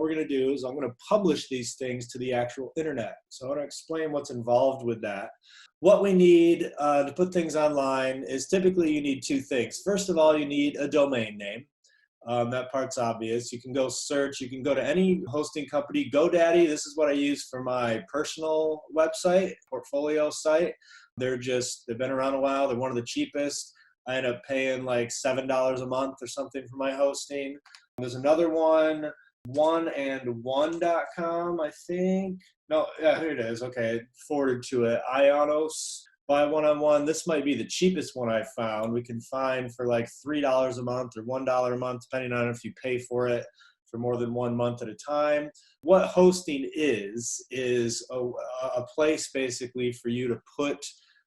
we're going to do is I'm going to publish these things to the actual internet. So I want to explain what's involved with that. What we need to put things online is typically you need two things. First of all, you need a domain name. That part's obvious. You can go search, you can go to any hosting company. GoDaddy, this is what I use for my personal website, portfolio site. They've been around a while. They're one of the cheapest. I end up paying like $7 a month or something for my hosting. There's another one, oneandone.com, I think. No, yeah, here it is. Okay, forwarded to it. Ionos. Buy one-on-one. This might be the cheapest one I found. We can find for like $3 a month or $1 a month, depending on if you pay for it for more than 1 month at a time. What hosting is a place basically for you to put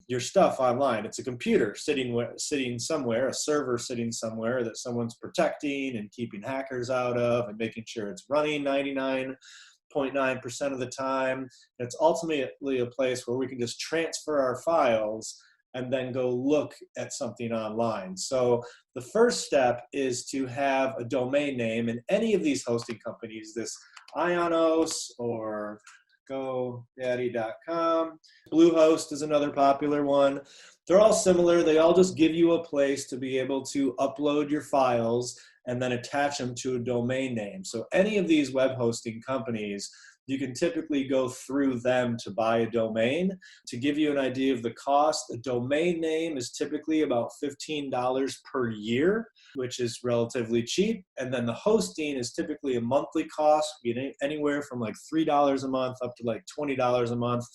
your stuff online. It's a computer sitting somewhere, a server sitting somewhere that someone's protecting and keeping hackers out of and making sure it's running 99.9% of the time. It's ultimately a place where we can just transfer our files and then go look at something online. So the first step is to have a domain name, and any of these hosting companies, this Ionos or GoDaddy.com. Bluehost is another popular one. They're all similar. They all just give you a place to be able to upload your files and then attach them to a domain name. So any of these web hosting companies, you can typically go through them to buy a domain. To give you an idea of the cost, a domain name is typically about $15 per year, which is relatively cheap. And then the hosting is typically a monthly cost, anywhere from like $3 a month up to like $20 a month,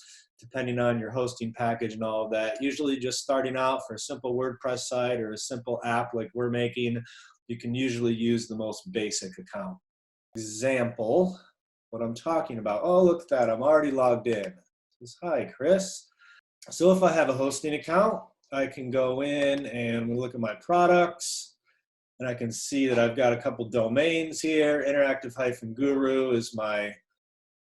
depending on your hosting package and all of that. Usually just starting out for a simple WordPress site or a simple app like we're making, you can usually use the most basic account. Example, what I'm talking about. Oh, look at that, I'm already logged in. It says, hi, Chris. So if I have a hosting account, I can go in and look at my products, and I can see that I've got a couple domains here. Interactive-Guru is my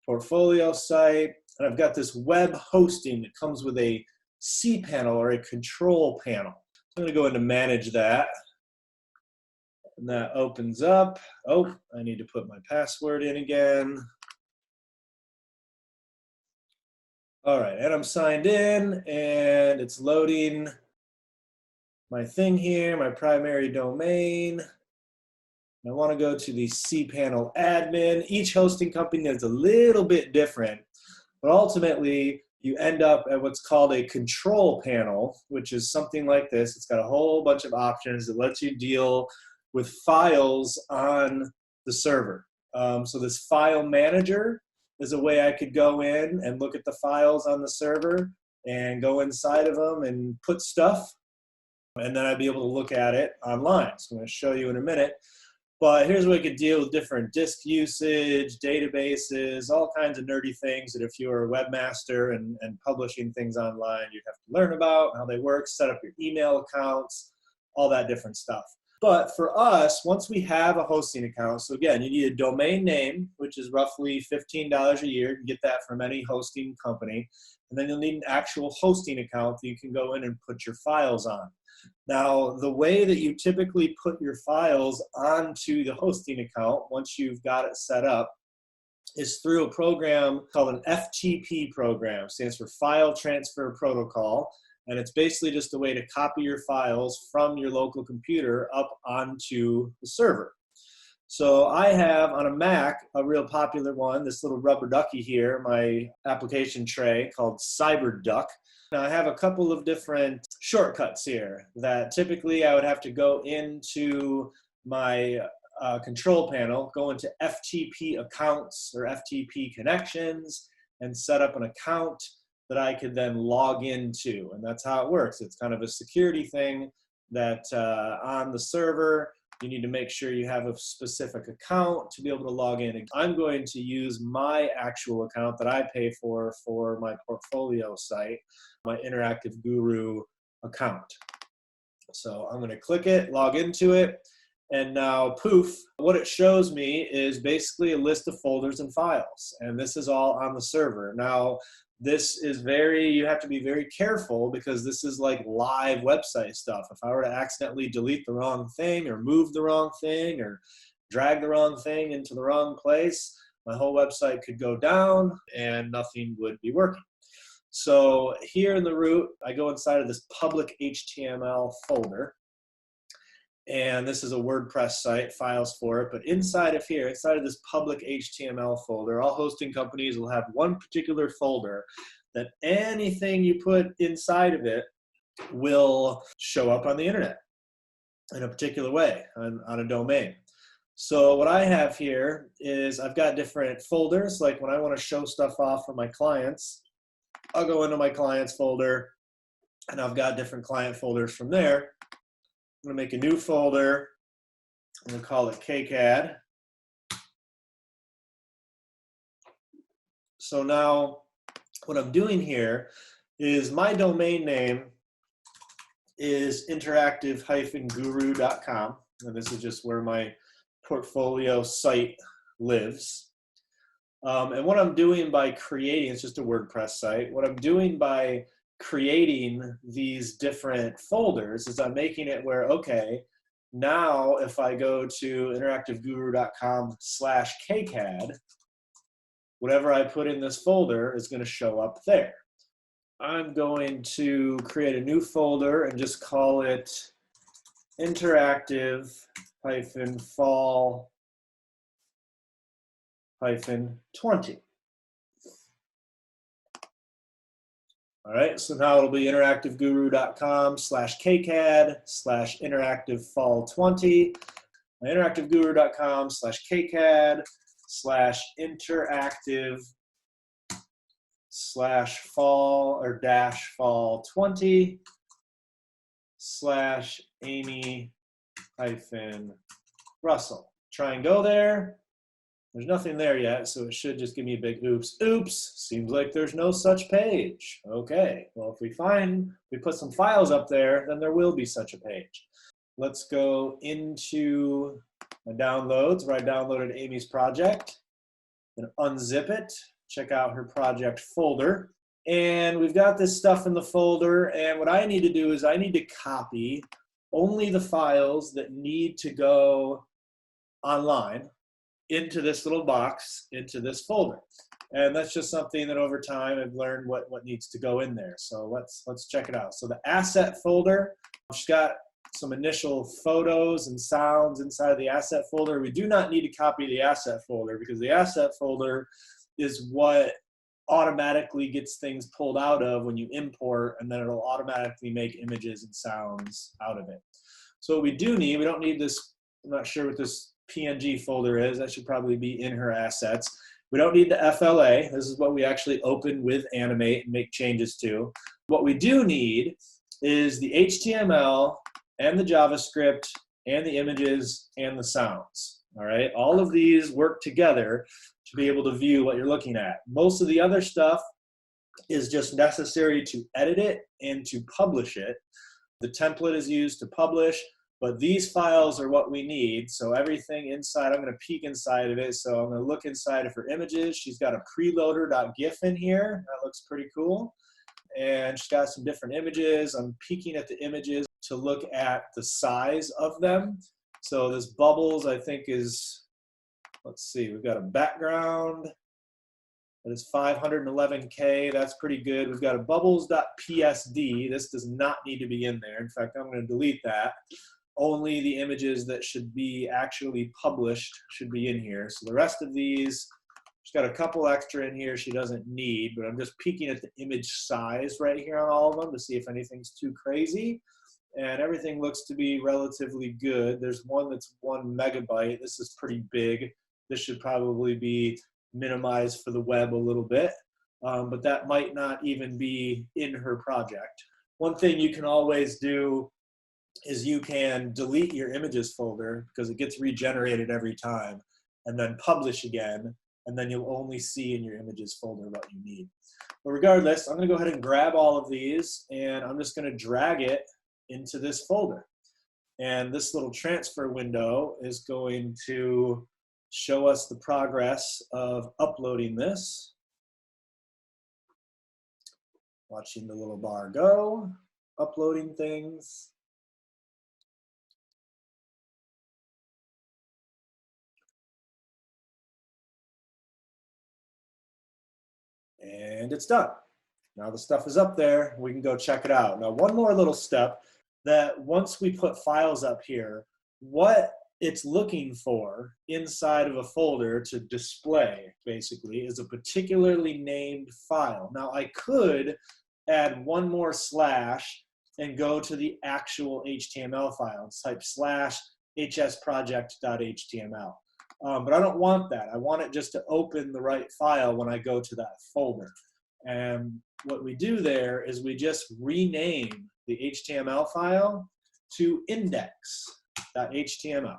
portfolio site, and I've got this web hosting that comes with a cPanel or a control panel. So I'm going to go into manage that. And that opens up. Oh, I need to put my password in again. All right, and I'm signed in, and it's loading my thing here, my primary domain. I want to go to the cPanel admin. Each hosting company is a little bit different, but ultimately you end up at what's called a control panel, which is something like this. It's got a whole bunch of options that lets you deal with files on the server. So this file manager is a way I could go in and look at the files on the server and go inside of them and put stuff, and then I'd be able to look at it online. So I'm going to show you in a minute. But here's where we could deal with different disk usage, databases, all kinds of nerdy things that if you were a webmaster and publishing things online, you'd have to learn about how they work, set up your email accounts, all that different stuff. But for us, once we have a hosting account, so again, you need a domain name, which is roughly $15 a year. You can get that from any hosting company. And then you'll need an actual hosting account that you can go in and put your files on. Now, the way that you typically put your files onto the hosting account, once you've got it set up, is through a program called an FTP program. It stands for File Transfer Protocol. And it's basically just a way to copy your files from your local computer up onto the server. So I have on a Mac a real popular one, this little rubber ducky here, my application tray called CyberDuck. Now I have a couple of different shortcuts here that typically I would have to go into my control panel, go into FTP accounts or FTP connections and set up an account that I could then log into. And that's how it works. It's kind of a security thing that on the server, you need to make sure you have a specific account to be able to log in. I'm going to use my actual account that I pay for my portfolio site, my Interactive Guru account. So I'm going to click it, log into it, and now poof, what it shows me is basically a list of folders and files. And this is all on the server. Now, this is you have to be very careful because this is like live website stuff. If I were to accidentally delete the wrong thing or move the wrong thing or drag the wrong thing into the wrong place, My whole website could go down and nothing would be working. So here in the root, I go inside of this public HTML folder. And this is a WordPress site, files for it. But inside of here, inside of this public HTML folder, all hosting companies will have one particular folder that anything you put inside of it will show up on the internet in a particular way on a domain. So what I have here is I've got different folders. Like when I want to show stuff off for my clients, I'll go into my clients folder, and I've got different client folders from there. I'm going to make a new folder. I'm going to call it KCAD. So now what I'm doing here is my domain name is interactive-guru.com. And this is just where my portfolio site lives. And what I'm doing by creating, it's just a WordPress site. What I'm doing by creating these different folders is I'm making it where, okay, now if I go to interactiveguru.com/KCAD, whatever I put in this folder is going to show up there. I'm going to create a new folder and just call it interactive-fall-20. All right, so now it'll be interactiveguru.com/KCAD/interactive-fall-20, interactiveguru.com/KCAD/interactive/fall or -fall-20 /Amy-Russell. Try and go there. There's nothing there yet, so it should just give me a big oops. Oops, seems like there's no such page. Okay, well, if we put some files up there, then there will be such a page. Let's go into my downloads where I downloaded Amy's project and unzip it, check out her project folder. And we've got this stuff in the folder, and what I need to do is I need to copy only the files that need to go online into this little box, into this folder. And that's just something that over time I've learned what needs to go in there. So let's check it out. So the asset folder, she's got some initial photos and sounds inside of the asset folder. We do not need to copy the asset folder because the asset folder is what automatically gets things pulled out of when you import, and then it'll automatically make images and sounds out of it. So what we do need, we don't need this, I'm not sure what this PNG folder is. That should probably be in her assets. We don't need the FLA. This is what we actually open with Animate and make changes to. What we do need is the HTML and the JavaScript and the images and the sounds. All right, all of these work together to be able to view what you're looking at. Most of the other stuff is just necessary to edit it and to publish it. The template is used to publish. But these files are what we need. So everything inside, I'm going to peek inside of it. So I'm going to look inside of her images. She's got a preloader.gif in here. That looks pretty cool. And she's got some different images. I'm peeking at the images to look at the size of them. So this bubbles, I think, is, let's see, we've got a background that is 511K. That's pretty good. We've got a bubbles.psd. This does not need to be in there. In fact, I'm going to delete that. Only the images that should be actually published should be in here. So the rest of these, she's got a couple extra in here she doesn't need, but I'm just peeking at the image size right here on all of them to see if anything's too crazy. And everything looks to be relatively good. There's one that's 1 megabyte. This is pretty big. This should probably be minimized for the web a little bit, but that might not even be in her project. One thing you can always do is you can delete your images folder because it gets regenerated every time, and then publish again, and then you'll only see in your images folder what you need. But regardless, I'm going to go ahead and grab all of these, and I'm just going to drag it into this folder. And this little transfer window is going to show us the progress of uploading this. Watching the little bar go, uploading things. And it's done. Now the stuff is up there. We can go check it out. Now, one more little step, that once we put files up here, what it's looking for inside of a folder to display, basically, is a particularly named file. Now, I could add one more slash and go to the actual HTML file. Type /hsproject.html. But I don't want that. I want it just to open the right file when I go to that folder. And what we do there is we just rename the HTML file to index.html.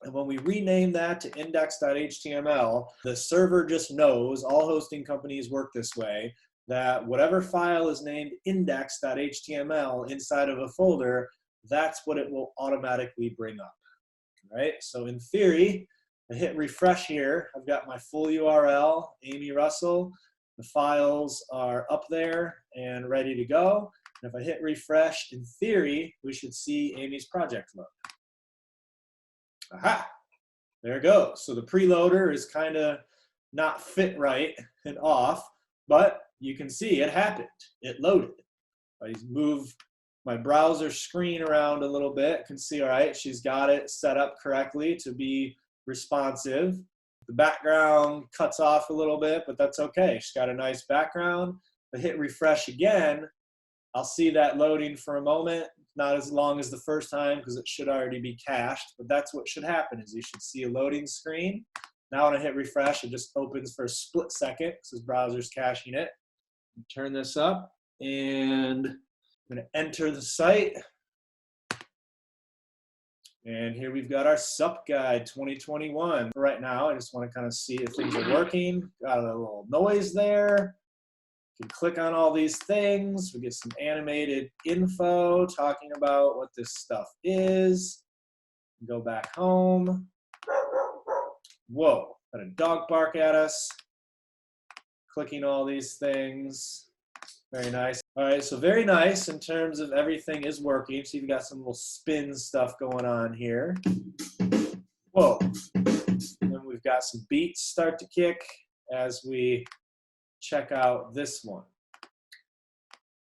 And when we rename that to index.html, the server just knows, all hosting companies work this way, that whatever file is named index.html inside of a folder, that's what it will automatically bring up. Right? So in theory, I hit refresh here. I've got my full URL, Amy Russell. The files are up there and ready to go. And if I hit refresh, in theory, we should see Amy's project load. Aha! There it goes. So the preloader is kind of not fit right and off, but you can see it happened. It loaded. I move my browser screen around a little bit. You can see, all right, she's got it set up correctly to be responsive. The background cuts off a little bit, but that's okay. She's got a nice background. If I hit refresh again, I'll see that loading for a moment. Not as long as the first time because it should already be cached, but that's what should happen, is you should see a loading screen. Now when I hit refresh, it just opens for a split second because this browser's caching it. Turn this up and I'm going to enter the site. And here we've got our SUP guide 2021. For right now, I just want to kind of see if things are working. Got a little noise there. You can click on all these things. We get some animated info talking about what this stuff is. Go back home. Whoa, got a dog bark at us. Clicking all these things. Very nice. All right, so very nice in terms of everything is working. So you've got some little spin stuff going on here. Whoa. And we've got some beats start to kick as we check out this one.